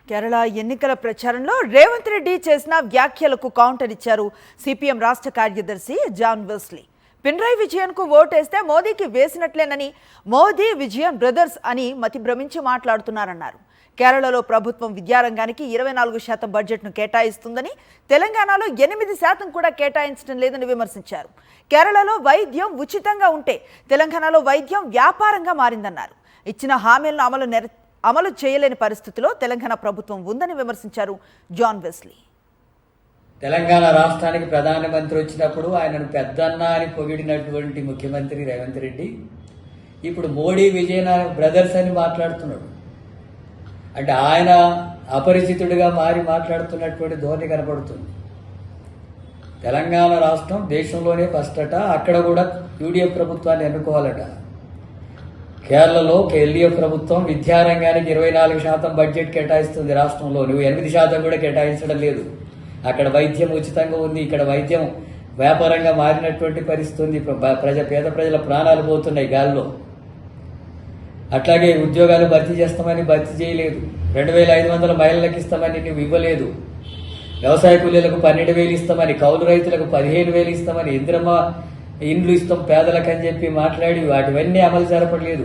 కేరళ ఎన్నికల ప్రచారంలో రేవంత్ రెడ్డి చేసిన వ్యాఖ్యలకు కౌంటర్ ఇచ్చారు సిపిఎం రాష్ట్ర కార్యదర్శి జాన్ వెస్లీ. పినరాయి విజయన్కు ఓటేస్తే మోదీకి వేసినట్లేనని, మోదీ విజయన్ బ్రదర్స్ అని మతి భ్రమించి మాట్లాడుతున్నారన్నారు. కేరళలో ప్రభుత్వం విద్యారంగానికి 24% బడ్జెట్ను కేటాయిస్తుందని, తెలంగాణలో 8% కూడా కేటాయించడం లేదని విమర్శించారు. కేరళలో వైద్యం ఉచితంగా ఉంటే తెలంగాణలో వైద్యం వ్యాపారంగా మారిందన్నారు. ఇచ్చిన హామీలను అమలు చేయలేని పరిస్థితిలో తెలంగాణ ప్రభుత్వం ఉందని విమర్శించారు జాన్ వెస్లీ. తెలంగాణ రాష్ట్రానికి ప్రధానమంత్రి వచ్చినప్పుడు ఆయనను పెద్దన్న అని పొగిడినటువంటి ముఖ్యమంత్రి రేవంత్ రెడ్డి ఇప్పుడు మోడీ విజయన్ బ్రదర్స్ అని మాట్లాడుతున్నాడు. అంటే ఆయన అపరిచితుడిగా మారి మాట్లాడుతున్నటువంటి ధోరణి కనపడుతుంది. తెలంగాణ రాష్ట్రం దేశంలోనే ఫస్ట్ అట, అక్కడ కూడా యూడీఎఫ్ ప్రభుత్వాన్ని ఎన్నుకోవాలట. కేరళలో ఎల్డీఎఫ్ ప్రభుత్వం విద్యారంగానికి 24% బడ్జెట్ కేటాయిస్తుంది రాష్ట్రంలో. నువ్వు 8% కూడా కేటాయించడం లేదు. అక్కడ వైద్యం ఉచితంగా ఉంది, ఇక్కడ వైద్యం వ్యాపారంగా మారినటువంటి పరిస్థితి ఉంది. పేద ప్రజల ప్రాణాలు పోతున్నాయి గాల్లో. అట్లాగే ఉద్యోగాలు భర్తీ చేస్తామని భర్తీ చేయలేదు. 2500 మహిళలకు ఇస్తామని నువ్వు ఇవ్వలేదు. వ్యవసాయ కూలీలకు 12,000 ఇస్తామని, కౌలు రైతులకు 15,000 ఇస్తామని, ఇంద్రమ్మ ఇండ్లు ఇస్తాం పేదలకు అని చెప్పి మాట్లాడి వాటివన్నీ అమలు జరపట్లేదు.